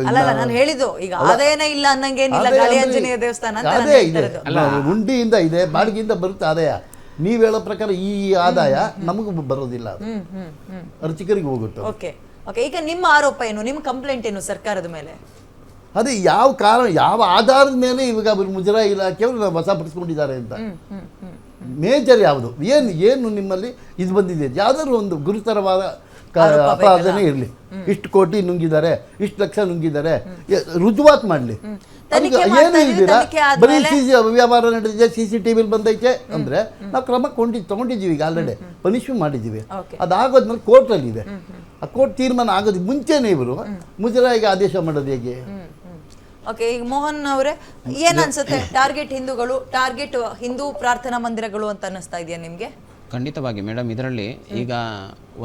ಅಲ್ಲ ನಾನು ಹೇಳಿದ್ದು ಈಗ ಆದಾಯನೇ ಇಲ್ಲ ಅನ್ನಂಗೇನಿಲ್ಲ ಗಾಳಿ ಆಂಜನೇಯ ದೇವಸ್ಥಾನ ಅಂತ ಅದೇ ಇದೆ, ಹುಂಡಿಯಿಂದ ಇದೆ, ಬಾಡಿಗೆಯಿಂದ ಬರುತ್ತೆ ಆದಾಯ. ನೀವು ಹೇಳೋ ಪ್ರಕಾರ ಈ ಆದಾಯ ನಮಗೂ ಬರೋದಿಲ್ಲ, ಅರ್ಚಕರಿಗೆ ಹೋಗುತ್ತೆ. ಓಕೆ ಓಕೆ, ಈಗ ನಿಮ್ಮ ಆರೋಪ ಏನು, ನಿಮ್ಮ ಕಂಪ್ಲೇಂಟ್ ಏನು ಸರ್ಕಾರದ ಮೇಲೆ? ಅದೇ ಯಾವ ಕಾರಣ, ಯಾವ ಆಧಾರದ ಮೇಲೆ ಇವಾಗ ಅವರು ಮುಜರಾಯಿ ಇಲಾಖೆಯವರು ವಶಪಡಿಸ್ಕೊಂಡಿದ್ದಾರೆ ಅಂತ. ಮೇಜರ್ ಯಾವುದು, ಏನು ನಿಮ್ಮಲ್ಲಿ ಇದು ಬಂದಿದೆ, ಯಾವುದಾದ್ರು ಒಂದು ಗುರುತರವಾದ ಅಪರಾಧನೇ ಇರಲಿ. ಇಷ್ಟು ಕೋಟಿ ನುಂಗಿದ್ದಾರೆ, ಇಷ್ಟು ಲಕ್ಷ ನುಂಗಿದ್ದಾರೆ, ರುಜುವಾತ್ ಮಾಡಲಿ. ಏನು ಇದ್ದೀರಾ, ಬರೀ ವ್ಯವಹಾರ ನಡೆದಿದೆ, CCTV ಬಂದೈತೆ ಅಂದ್ರೆ ನಾವು ಕ್ರಮ ತಗೊಂಡಿದ್ದೀವಿ, ಈಗ ಆಲ್ರೆಡಿ ಪನಿಷ್ಮೆಂಟ್ ಮಾಡಿದ್ದೀವಿ. ಅದಾಗೋದ್ಮೇಲೆ ಕೋರ್ಟಲ್ಲಿ ಇದೆ, ಆ ಕೋರ್ಟ್ ತೀರ್ಮಾನ ಆಗೋದು ಮುಂಚೆನೇ ಇವರು ಮುಜರಾಯಿಗೆ ಆದೇಶ ಮಾಡೋದು ಹೇಗೆ? ಓಕೆ, ಈಗ ಮೋಹನ್ ಅವರೇ ಏನ್ ಅನ್ಸುತ್ತೆ, ಟಾರ್ಗೆಟ್ ಹಿಂದೂಗಳು, ಟಾರ್ಗೆಟ್ ಹಿಂದೂ ಪ್ರಾರ್ಥನಾ ಮಂದಿರಗಳು ಅಂತ ಅನ್ನಿಸ್ತಾ ಇದೆಯಾ ನಿಮಗೆ? ಖಂಡಿತವಾಗಿ ಮೇಡಮ್, ಇದರಲ್ಲಿ ಈಗ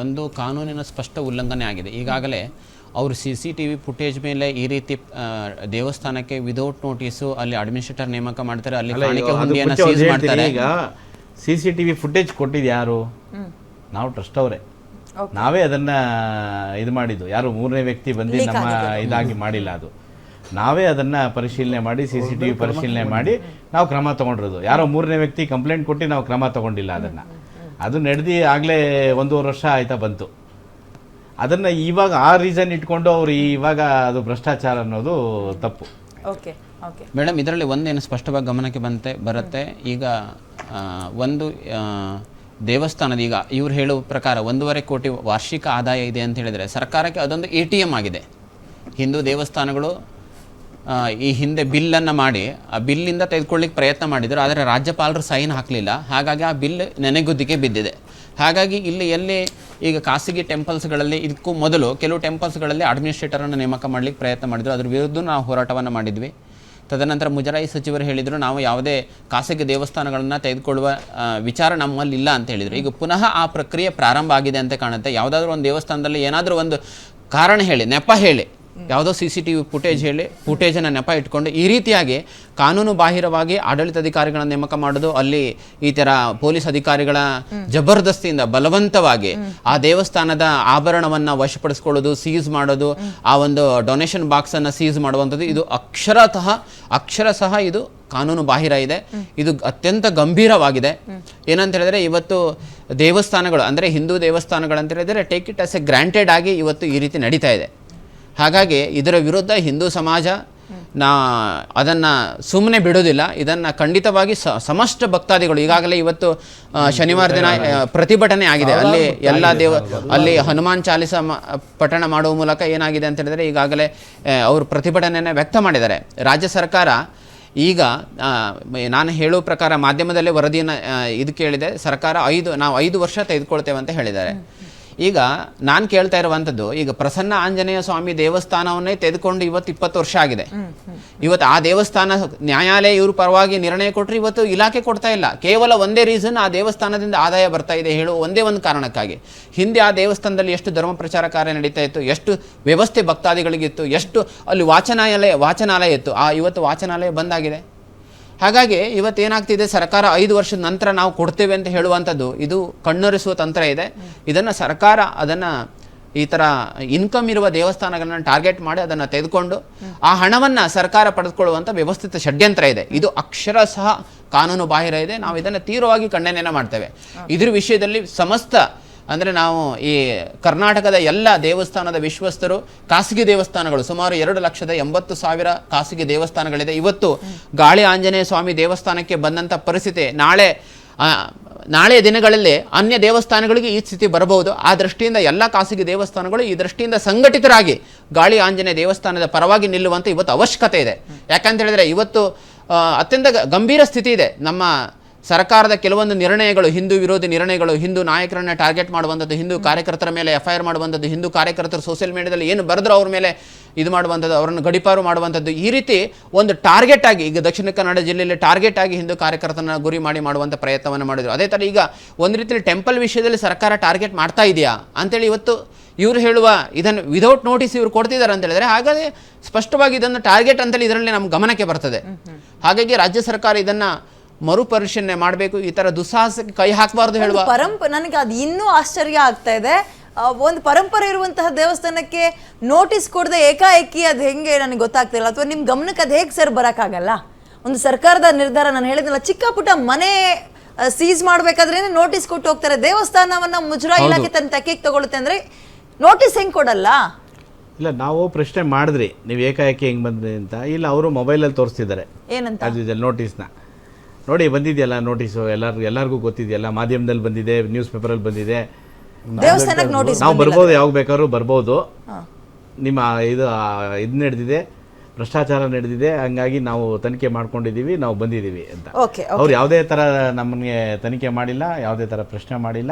ಒಂದು ಕಾನೂನಿನ ಸ್ಪಷ್ಟ ಉಲ್ಲಂಘನೆ ಆಗಿದೆ. ಈಗಾಗಲೇ ಅವರು CCTV ಫುಟೇಜ್ ಮೇಲೆ ಈ ರೀತಿ ದೇವಸ್ಥಾನಕ್ಕೆ ವಿದೌಟ್ ನೋಟಿಸು ಅಲ್ಲಿ ಅಡ್ಮಿನಿಸ್ಟ್ರೇಟರ್ ನೇಮಕ ಮಾಡ್ತಾರೆ, ಅಲ್ಲಿ ಕಾಣಿಕೆ ಹುಂಡಿಯನ್ನು ಸೀಸ್ ಮಾಡ್ತಾರೆ. ಈಗ CCTV ಫುಟೇಜ್ ಕೊಟ್ಟಿದ್ದು ಯಾರು? ನಾವು ಟ್ರಸ್ಟ್ ಅವರೇ, ನಾವೇ ಅದನ್ನ ಇದು ಮಾಡಿದ್ದು. ಯಾರು ಮೂರನೇ ವ್ಯಕ್ತಿ ಬಂದು ನಮ್ಮ ಇದಾಗಿ ಮಾಡಿಲ್ಲ, ಅದು ನಾವೇ ಅದನ್ನ ಪರಿಶೀಲನೆ ಮಾಡಿ CCTV ಪರಿಶೀಲನೆ ಮಾಡಿ ನಾವು ಕ್ರಮ ತಗೊಂಡಿರೋದು. ಯಾರೋ ಮೂರನೇ ವ್ಯಕ್ತಿ ಕಂಪ್ಲೇಂಟ್ ಕೊಟ್ಟು ನಾವು ಕ್ರಮ ತಗೊಂಡಿಲ್ಲ. ಅದನ್ನ ಅದು ನಡೆದು ಆಗಲೇ 1.5 ವರ್ಷ ಆಯ್ತಾ ಬಂತು. ಅದನ್ನ ಇವಾಗ ಆ ರೀಸನ್ ಇಟ್ಕೊಂಡು ಅವ್ರು ಇವಾಗ ಅದು ಭ್ರಷ್ಟಾಚಾರ ಅನ್ನೋದು ತಪ್ಪು. ಓಕೆ ಓಕೆ ಮೇಡಮ್, ಇದರಲ್ಲಿ ಒಂದೇನು ಸ್ಪಷ್ಟವಾಗಿ ಗಮನಕ್ಕೆ ಬರುತ್ತೆ. ಈಗ ಒಂದು ದೇವಸ್ಥಾನದ ಈಗ ಇವ್ರು ಹೇಳುವ ಪ್ರಕಾರ 1.5 ಕೋಟಿ ವಾರ್ಷಿಕ ಆದಾಯ ಇದೆ ಅಂತ ಹೇಳಿದರೆ ಸರ್ಕಾರಕ್ಕೆ ಅದೊಂದು ATM ಆಗಿದೆ. ಹಿಂದೂ ದೇವಸ್ಥಾನಗಳು ಈ ಹಿಂದೆ ಬಿಲ್ಲನ್ನು ಮಾಡಿ ಆ ಬಿಲ್ಲಿಂದ ತೆಗೆದುಕೊಳ್ಳಿಕ್ಕೆ ಪ್ರಯತ್ನ ಮಾಡಿದರು, ಆದರೆ ರಾಜ್ಯಪಾಲರು ಸೈನ್ ಹಾಕಲಿಲ್ಲ. ಹಾಗಾಗಿ ಆ ಬಿಲ್ ನೆನೆಗುದ್ದಿಗೆ ಬಿದ್ದಿದೆ. ಹಾಗಾಗಿ ಇಲ್ಲಿ ಎಲ್ಲಿ ಈಗ ಖಾಸಗಿ ಟೆಂಪಲ್ಸ್ಗಳಲ್ಲಿ ಇದಕ್ಕೂ ಮೊದಲು ಕೆಲವು ಟೆಂಪಲ್ಸ್ಗಳಲ್ಲಿ ಅಡ್ಮಿನಿಸ್ಟ್ರೇಟರನ್ನು ನೇಮಕ ಮಾಡಲಿಕ್ಕೆ ಪ್ರಯತ್ನ ಮಾಡಿದರು. ಅದ್ರ ವಿರುದ್ಧ ನಾವು ಹೋರಾಟವನ್ನು ಮಾಡಿದ್ವಿ. ತದನಂತರ ಮುಜರಾಯಿ ಸಚಿವರು ಹೇಳಿದರು ನಾವು ಯಾವುದೇ ಖಾಸಗಿ ದೇವಸ್ಥಾನಗಳನ್ನು ತೆಗೆದುಕೊಳ್ಳುವ ವಿಚಾರ ನಮ್ಮಲ್ಲಿ ಇಲ್ಲ ಅಂತ ಹೇಳಿದರು. ಈಗ ಪುನಃ ಆ ಪ್ರಕ್ರಿಯೆ ಪ್ರಾರಂಭ ಆಗಿದೆ ಅಂತ ಕಾಣುತ್ತೆ. ಯಾವುದಾದ್ರೂ ಒಂದು ದೇವಸ್ಥಾನದಲ್ಲಿ ಏನಾದರೂ ಒಂದು ಕಾರಣ ಹೇಳಿ, ನೆಪ ಹೇಳಿ, ಯಾವುದೋ CCTV ಫುಟೇಜ್ ಹೇಳಿ, ಫುಟೇಜನ್ನು ನೆಪ ಇಟ್ಕೊಂಡು ಈ ರೀತಿಯಾಗಿ ಕಾನೂನು ಬಾಹಿರವಾಗಿ ಆಡಳಿತಾಧಿಕಾರಿಗಳನ್ನು ನೇಮಕ ಮಾಡೋದು, ಅಲ್ಲಿ ಈ ಥರ ಪೊಲೀಸ್ ಅಧಿಕಾರಿಗಳ ಜಬರ್ದಸ್ತಿಯಿಂದ ಬಲವಂತವಾಗಿ ಆ ದೇವಸ್ಥಾನದ ಆಭರಣವನ್ನು ವಶಪಡಿಸ್ಕೊಳ್ಳೋದು, ಸೀಸ್ ಮಾಡೋದು, ಆ ಒಂದು ಡೊನೇಷನ್ ಬಾಕ್ಸನ್ನು ಸೀಸ್ ಮಾಡುವಂಥದ್ದು, ಇದು ಅಕ್ಷರಶಃ ಇದು ಕಾನೂನು ಬಾಹಿರ ಇದೆ. ಇದು ಅತ್ಯಂತ ಗಂಭೀರವಾಗಿದೆ. ಏನಂತ ಹೇಳಿದ್ರೆ ಇವತ್ತು ದೇವಸ್ಥಾನಗಳು ಅಂದರೆ ಹಿಂದೂ ದೇವಸ್ಥಾನಗಳಂತ ಹೇಳಿದರೆ take it as A granted ಆಗಿ ಇವತ್ತು ಈ ರೀತಿ ನಡೀತಾ ಇದೆ. ಹಾಗಾಗಿ ಇದರ ವಿರುದ್ಧ ಹಿಂದೂ ಸಮಾಜ ಅದನ್ನು ಸುಮ್ಮನೆ ಬಿಡೋದಿಲ್ಲ. ಇದನ್ನು ಖಂಡಿತವಾಗಿ ಸಮಸ್ತ ಭಕ್ತಾದಿಗಳು ಈಗಾಗಲೇ ಇವತ್ತು ಶನಿವಾರ ದಿನ ಪ್ರತಿಭಟನೆ ಆಗಿದೆ. ಅಲ್ಲಿ ಎಲ್ಲ ಅಲ್ಲಿ ಹನುಮಾನ್ ಚಾಲಿಸ ಪಠಣ ಮಾಡುವ ಮೂಲಕ ಏನಾಗಿದೆ ಅಂತ ಹೇಳಿದರೆ ಈಗಾಗಲೇ ಅವರು ಪ್ರತಿಭಟನೆಯನ್ನು ವ್ಯಕ್ತ ಮಾಡಿದ್ದಾರೆ. ರಾಜ್ಯ ಸರ್ಕಾರ ಈಗ ನಾನು ಹೇಳೋ ಪ್ರಕಾರ ಮಾಧ್ಯಮದಲ್ಲೇ ವರದಿಯನ್ನು ಇದು ಕೇಳಿದೆ, ಸರ್ಕಾರ ನಾವು 5 ವರ್ಷ ತೆಗೆದುಕೊಳ್ತೇವೆ ಅಂತ ಹೇಳಿದ್ದಾರೆ. ಈಗ ನಾನು ಕೇಳ್ತಾ ಇರುವಂಥದ್ದು, ಈಗ ಪ್ರಸನ್ನ ಆಂಜನೇಯ ಸ್ವಾಮಿ ದೇವಸ್ಥಾನವನ್ನೇ ತೆಗೆದುಕೊಂಡು ಇವತ್ತು 20 ವರ್ಷ ಆಗಿದೆ. ಇವತ್ತು ಆ ದೇವಸ್ಥಾನ ನ್ಯಾಯಾಲಯ ಇವರು ಪರವಾಗಿ ನಿರ್ಣಯ ಕೊಟ್ಟರೆ ಇವತ್ತು ಇಲಾಖೆ ಕೊಡ್ತಾ ಇಲ್ಲ. ಕೇವಲ ಒಂದೇ ರೀಸನ್, ಆ ದೇವಸ್ಥಾನದಿಂದ ಆದಾಯ ಬರ್ತಾ ಇದೆ ಹೇಳುವ ಒಂದೇ ಒಂದು ಕಾರಣಕ್ಕಾಗಿ. ಹಿಂದೆ ಆ ದೇವಸ್ಥಾನದಲ್ಲಿ ಎಷ್ಟು ಧರ್ಮ ಪ್ರಚಾರ ಕಾರ್ಯ ನಡೀತಾ ಇತ್ತು, ಎಷ್ಟು ವ್ಯವಸ್ಥೆ ಭಕ್ತಾದಿಗಳಿಗಿತ್ತು, ಎಷ್ಟು ಅಲ್ಲಿ ವಾಚನಾಲಯ ಇತ್ತು. ಇವತ್ತು ವಾಚನಾಲಯ ಬಂದಾಗಿದೆ. ಹಾಗಾಗಿ ಇವತ್ತೇನಾಗ್ತಿದೆ, ಸರ್ಕಾರ 5 ವರ್ಷದ ನಂತರ ನಾವು ಕೊಡ್ತೇವೆ ಅಂತ ಹೇಳುವಂಥದ್ದು ಇದು ಕಣ್ಣೊರೆಸುವ ತಂತ್ರ ಇದೆ. ಇದನ್ನು ಸರ್ಕಾರ ಅದನ್ನು ಈ ಥರ ಇನ್ಕಮ್ ಇರುವ ದೇವಸ್ಥಾನಗಳನ್ನು ಟಾರ್ಗೆಟ್ ಮಾಡಿ ಅದನ್ನು ತೆಗೆದುಕೊಂಡು ಆ ಹಣವನ್ನು ಸರ್ಕಾರ ಪಡೆದುಕೊಳ್ಳುವಂಥ ವ್ಯವಸ್ಥಿತ ಷಡ್ಯಂತ್ರ ಇದೆ. ಇದು ಅಕ್ಷರಶಃ ಕಾನೂನು ಬಾಹಿರ ಇದೆ. ನಾವು ಇದನ್ನು ತೀವ್ರವಾಗಿ ಖಂಡನೆಯನ್ನು ಮಾಡ್ತೇವೆ. ಇದ್ರ ವಿಷಯದಲ್ಲಿ ಸಮಸ್ತ ಅಂದರೆ ನಾವು ಈ ಕರ್ನಾಟಕದ ಎಲ್ಲ ದೇವಸ್ಥಾನದ ವಿಶ್ವಸ್ತರು, ಖಾಸಗಿ ದೇವಸ್ಥಾನಗಳು ಸುಮಾರು 2,80,000 ಖಾಸಗಿ ದೇವಸ್ಥಾನಗಳಿದೆ. ಇವತ್ತು ಗಾಳಿ ಆಂಜನೇಯ ಸ್ವಾಮಿ ದೇವಸ್ಥಾನಕ್ಕೆ ಬಂದಂಥ ಪರಿಸ್ಥಿತಿ ನಾಳೆ ದಿನಗಳಲ್ಲಿ ಅನ್ಯ ದೇವಸ್ಥಾನಗಳಿಗೆ ಈ ಸ್ಥಿತಿ ಬರಬಹುದು. ಆ ದೃಷ್ಟಿಯಿಂದ ಎಲ್ಲ ಖಾಸಗಿ ದೇವಸ್ಥಾನಗಳು ಈ ದೃಷ್ಟಿಯಿಂದ ಸಂಘಟಿತರಾಗಿ ಗಾಳಿ ಆಂಜನೇಯ ದೇವಸ್ಥಾನದ ಪರವಾಗಿ ನಿಲ್ಲುವಂಥ ಇವತ್ತು ಅವಶ್ಯಕತೆ ಇದೆ. ಯಾಕಂತ ಹೇಳಿದ್ರೆ ಇವತ್ತು ಅತ್ಯಂತ ಗಂಭೀರ ಸ್ಥಿತಿ ಇದೆ. ನಮ್ಮ ಸರ್ಕಾರದ ಕೆಲವೊಂದು ನಿರ್ಣಯಗಳು, ಹಿಂದೂ ವಿರೋಧಿ ನಿರ್ಣಯಗಳು, ಹಿಂದೂ ನಾಯಕರನ್ನ ಟಾರ್ಗೆಟ್ ಮಾಡುವಂಥದ್ದು, ಹಿಂದೂ ಕಾರ್ಯಕರ್ತರ ಮೇಲೆ FIR ಮಾಡುವಂಥದ್ದು, ಹಿಂದೂ ಕಾರ್ಯಕರ್ತರು ಸೋಷಿಯಲ್ ಮೀಡಿಯಾದಲ್ಲಿ ಏನು ಬರೆದ್ರು ಅವ್ರ ಮೇಲೆ ಇದು ಮಾಡುವಂಥದ್ದು, ಅವರನ್ನು ಗಡಿಪಾರು ಮಾಡುವಂಥದ್ದು, ಈ ರೀತಿ ಒಂದು ಟಾರ್ಗೆಟ್ ಆಗಿ ಈಗ ದಕ್ಷಿಣ ಕನ್ನಡ ಜಿಲ್ಲೆಯಲ್ಲಿ ಟಾರ್ಗೆಟ್ ಆಗಿ ಹಿಂದೂ ಕಾರ್ಯಕರ್ತರನ್ನ ಗುರಿ ಮಾಡುವಂಥ ಪ್ರಯತ್ನವನ್ನು ಮಾಡಿದರು. ಅದೇ ಥರ ಈಗ ಒಂದು ರೀತಿಯಲ್ಲಿ ಟೆಂಪಲ್ ವಿಷಯದಲ್ಲಿ ಸರ್ಕಾರ ಟಾರ್ಗೆಟ್ ಮಾಡ್ತಾ ಇದೆಯಾ ಅಂತೇಳಿ ಇವತ್ತು ಇವರು ಹೇಳುವ ಇದನ್ನು ವಿದೌಟ್ ನೋಟಿಸ್ ಇವರು ಕೊಡ್ತಿದ್ದಾರೆ ಅಂತ ಹೇಳಿದ್ರೆ, ಹಾಗಾಗಿ ಸ್ಪಷ್ಟವಾಗಿ ಇದನ್ನು ಟಾರ್ಗೆಟ್ ಅಂತೇಳಿ ಇದರಲ್ಲಿ ನಮ್ಮ ಗಮನಕ್ಕೆ ಬರ್ತದೆ. ಹಾಗಾಗಿ ರಾಜ್ಯ ಸರ್ಕಾರ ಇದನ್ನು ಮರುಪರಿಶೀಲನೆ ಮಾಡಬೇಕು. ಈ ತರ ದುಸ್ಸಾಹಸಕ್ಕೆ ಕೈ ಹಾಕಬಾರ್ದು ಹೇಳುವ ನನಗೆ ಅದು ಇನ್ನೂ ಆಶ್ಚರ್ಯ ಆಗ್ತಾ ಇದೆ. ಒಂದು ಪರಂಪರೆ ಇರುವಂತಹ ದೇವಸ್ಥಾನಕ್ಕೆ ನೋಟಿಸ್ ಕೊಡದೆ ಏಕಾಏಕಿ ಅದು ಹೆಂಗೆ ನನಗೆ ಗೊತ್ತಾಗ್ತಿಲ್ಲ, ಅಥವಾ ನಿಮ್ಮ ಗಮನಕ್ಕೆ ಅದು ಹೇಗೆ ಸರ್ ಬರೋಕ್ಕಾಗಲ್ಲ? ಒಂದು ಸರ್ಕಾರದ ನಿರ್ಧಾರ, ನಾನು ಹೇಳಿದ್ನಲ್ಲ, ಚಿಕ್ಕ ಪುಟ್ಟ ಮನೆ ಸೀಸ್ ಮಾಡ್ಬೇಕಾದ್ರೆ ನೋಟಿಸ್ ಕೊಟ್ಟು ಹೋಗ್ತಾರೆ. ದೇವಸ್ಥಾನವನ್ನ ಮುಜರಾಯಿ ಇಲಾಖೆ ತನ್ನ ತೆಕ್ಕೆಗೆ ತಗೊಳುತ್ತೆ ಅಂದ್ರೆ ನೋಟಿಸ್ ಹೆಂಗ್ ಕೊಡಲ್ಲ? ಇಲ್ಲ, ನಾವು ಪ್ರಶ್ನೆ ಮಾಡಿದ್ರಿ ನೀವು ಏಕಾಏಕಿ ಹೆಂಗೆ ಬಂದ್ರಿ ಅಂತ. ಇಲ್ಲ, ಅವರು ಮೊಬೈಲಲ್ಲಿ ತೋರಿಸ್ತಿದ್ದಾರೆ ಏನಂತ, ಅದು ನೋಟಿಸ್ನ ನೋಡಿ ಬಂದಿದೆಯಲ್ಲ ನೋಟಿಸು, ಎಲ್ಲರಿಗೂ ಗೊತ್ತಿದೆಯಲ್ಲ, ಮಾಧ್ಯಮದಲ್ಲಿ ಬಂದಿದೆ, ನ್ಯೂಸ್ ಪೇಪರಲ್ಲಿ ಬಂದಿದೆ. ದೇವಸ್ಥಾನಕ್ಕೆ ನೋಟಿಸ್ ನಾವು ಬರ್ಬೋದು, ಯಾವಾಗ ಬೇಕಾದ್ರೂ ಬರ್ಬೋದು. ನಿಮ್ಮ ಇದು ನಡೆದಿದೆ, ಭ್ರಷ್ಟಾಚಾರ ನಡೆದಿದೆ, ಹಂಗಾಗಿ ನಾವು ತನಿಖೆ ಮಾಡ್ಕೊಂಡಿದ್ದೀವಿ, ನಾವು ಬಂದಿದ್ದೀವಿ ಅಂತ. ಓಕೆ, ಅವ್ರು ಯಾವುದೇ ಥರ ನಮಗೆ ತನಿಖೆ ಮಾಡಿಲ್ಲ, ಯಾವುದೇ ಥರ ಪ್ರಶ್ನೆ ಮಾಡಿಲ್ಲ.